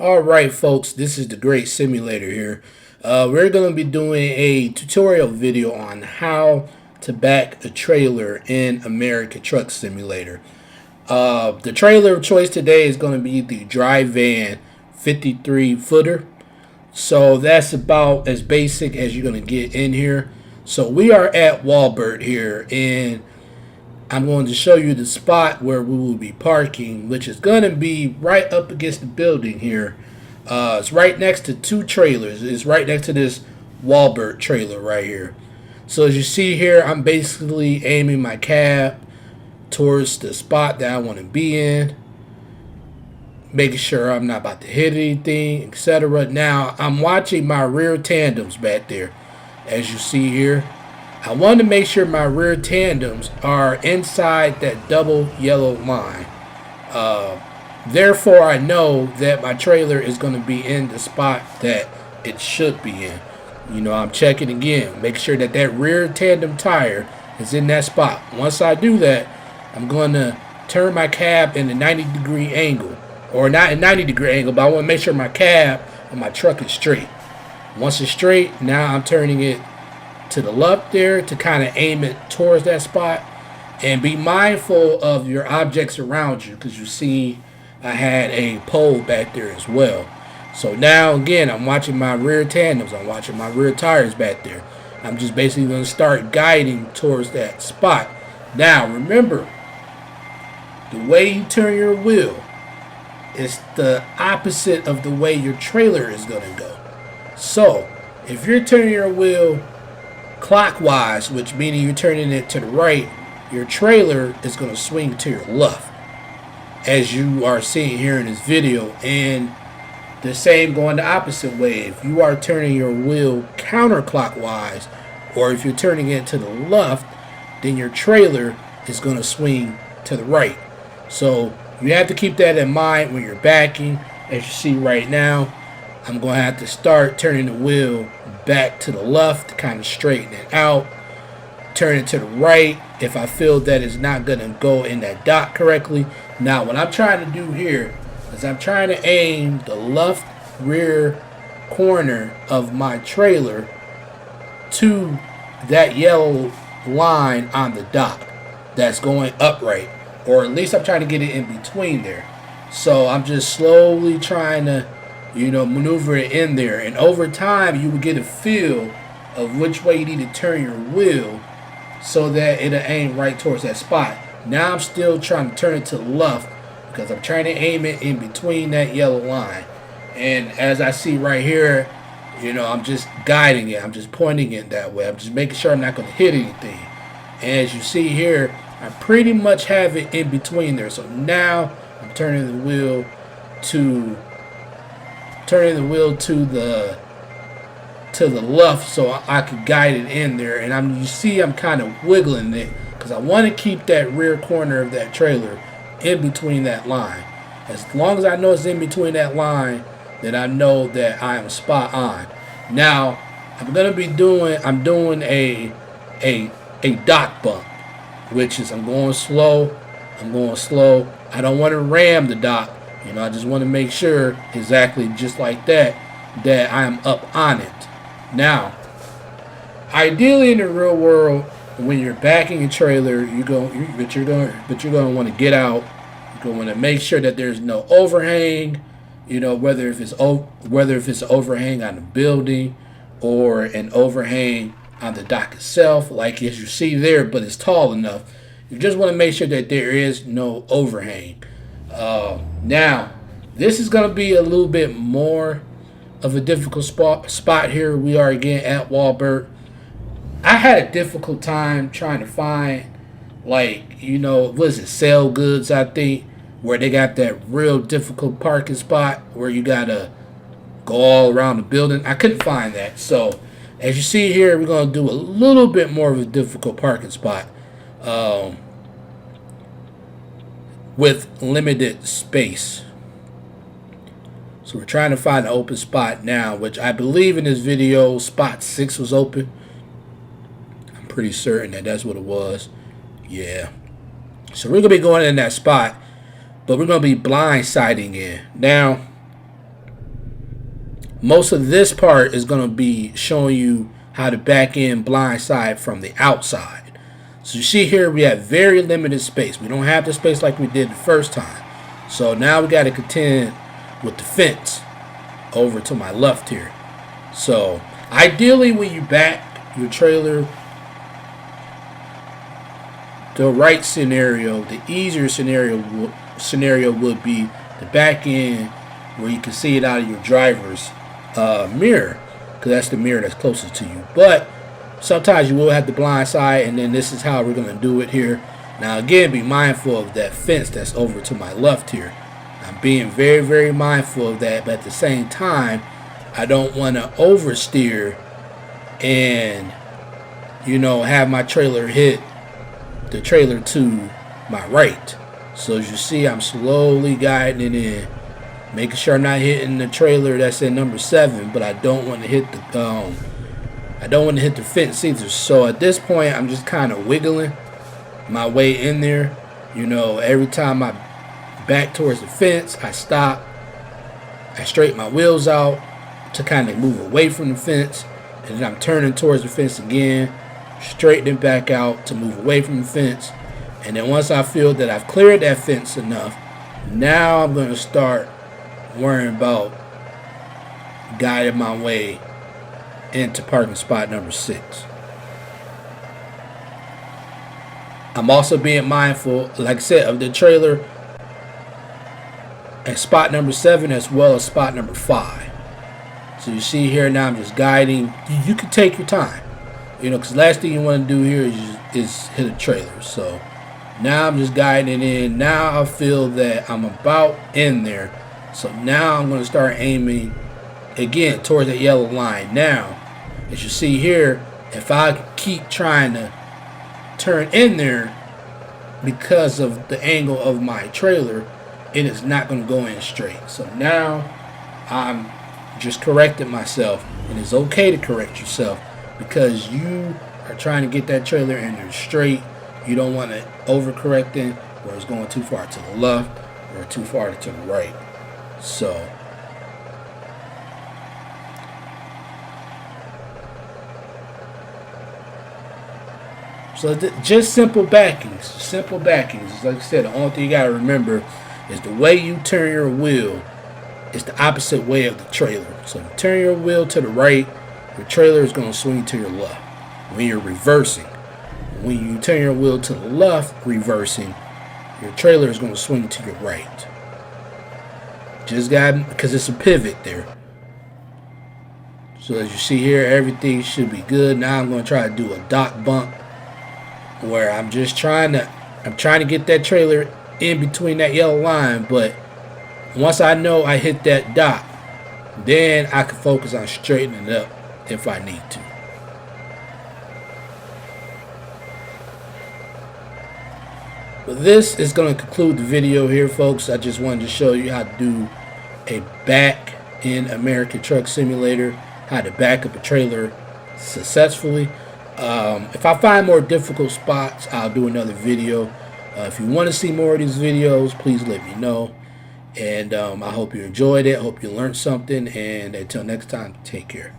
Alright folks, this is the Great Simulator here. We're going to be doing a tutorial video on how to back a trailer in America Truck Simulator. The trailer of choice today is going to be the Dry Van 53 footer. So that's about as basic as you're going to get in here. So we are at Walbert here, and I'm going to show you the spot where we will be parking, which is going to be right up against the building here. It's right next to two trailers. It's right next to this Walbert trailer right here. So as you see here, I'm basically aiming my cab towards the spot that I want to be in, making sure I'm not about to hit anything, etc. Now, I'm watching my rear tandems back there. As you see here, I want to make sure my rear tandems are inside that double yellow line. Therefore, I know that my trailer is going to be in the spot that it should be in. You know, I'm checking again, make sure that that rear tandem tire is in that spot. Once I do that, I'm going to turn my cab in a 90-degree angle. Or not a 90-degree angle, but I want to make sure my cab and my truck is straight. Once it's straight, now I'm turning it to the left there to kind of aim it towards that spot. And be mindful of your objects around you, because you see I had a pole back there as well. So now again, I'm watching my rear tandems, I'm watching my rear tires back there. I'm just basically going to start guiding towards that spot. Now remember, the way you turn your wheel is the opposite of the way your trailer is going to go. So if you're turning your wheel clockwise, which meaning you're turning it to the right, your trailer is going to swing to your left, as you are seeing here in this video. And the same going the opposite way. If you are turning your wheel counterclockwise, or if you're turning it to the left, then your trailer is going to swing to the right. So you have to keep that in mind when you're backing. As you see right now, I'm going to have to start turning the wheel back to the left to kind of straighten it out. Turn it to the right if I feel that it's not going to go in that dot correctly. Now what I'm trying to do here is I'm trying to aim the left rear corner of my trailer to that yellow line on the dot that's going upright, or at least I'm trying to get it in between there. So I'm just slowly trying to, maneuver it in there, and over time you will get a feel of which way you need to turn your wheel so that it'll aim right towards that spot. Now I'm still trying to turn it to the left because I'm trying to aim it in between that yellow line. And as I see right here, I'm just guiding it. I'm just pointing it that way. I'm just making sure I'm not going to hit anything. And as you see here, I pretty much have it in between there. So now I'm turning the wheel to the left so I could guide it in there. And you see I'm kind of wiggling it because I want to keep that rear corner of that trailer in between that line. As long as I know it's in between that line, then I know that I am spot on. Now I'm doing a dot bump, which is I'm going slow. I don't want to ram the dot. I just want to make sure exactly just like that I am up on it. Now, ideally in the real world, when you're backing a trailer, you're going to want to get out. You're going to want to make sure that there's no overhang. Whether if it's an overhang on the building or an overhang on the dock itself, like as you see there, but it's tall enough. You just want to make sure that there is no overhang. Now, this is going to be a little bit more of a difficult spot here. We are again at Walbert. I had a difficult time trying to find, Sale Goods, I think, where they got that real difficult parking spot where you got to go all around the building. I couldn't find that. So, as you see here, we're going to do a little bit more of a difficult parking spot with limited space. So we're trying to find an open spot now, which I believe in this video, spot 6 was open. I'm pretty certain that that's what it was. Yeah. So we're going to be going in that spot, but we're going to be blindsiding in. Now, Most of this part is going to be showing you how to back in blindside from the outside. So you see here we have very limited space. We don't have the space like we did the first time. So now we got to contend with the fence over to my left here. So ideally when you back your trailer, the right scenario, the easier scenario would be the back end where you can see it out of your driver's mirror, because that's the mirror that's closest to you. But sometimes you will have the blind side, and then this is how we're going to do it here. Now again, be mindful of that fence that's over to my left here. I'm being very, very mindful of that, but at the same time, I don't want to oversteer and, you know, have my trailer hit the trailer to my right. So as you see, I'm slowly guiding it in, making sure I'm not hitting the trailer that's in number 7, but I don't want to hit the fence either. So at this point, I'm just kind of wiggling my way in there. You know, every time I back towards the fence, I stop, I straighten my wheels out to kind of move away from the fence, and then I'm turning towards the fence again, straightening back out to move away from the fence. And then once I feel that I've cleared that fence enough, now I'm going to start worrying about guiding my way into parking spot number 6. I'm also being mindful, like I said, of the trailer at spot number 7 as well as spot number 5. So you see here now I'm just guiding. You can take your time, you know, because the last thing you want to do here is hit a trailer. So now I'm just guiding it in. Now I feel that I'm about in there. So now I'm going to start aiming again towards that yellow line. Now, as you see here, if I keep trying to turn in there because of the angle of my trailer, it is not going to go in straight. So now I'm just correcting myself, and it's okay to correct yourself because you are trying to get that trailer in there straight. You don't want to overcorrect it where it's going too far to the left or too far to the right. So just simple backings. Like I said, the only thing you got to remember is the way you turn your wheel is the opposite way of the trailer. So if you turn your wheel to the right, your trailer is going to swing to your left when you're reversing. When you turn your wheel to the left, reversing, your trailer is going to swing to your right. Just got, because it's a pivot there. So as you see here, everything should be good. Now I'm going to try to do a dot bump where I'm trying to get that trailer in between that yellow line, but once I know I hit that dot, then I can focus on straightening it up if I need to. But this is going to conclude the video here, folks. I just wanted to show you how to do a back in American Truck Simulator, how to back up a trailer successfully. If I find more difficult spots, I'll do another video. If you want to see more of these videos, please let me know. And I hope you enjoyed it. I hope you learned something. And until next time, take care.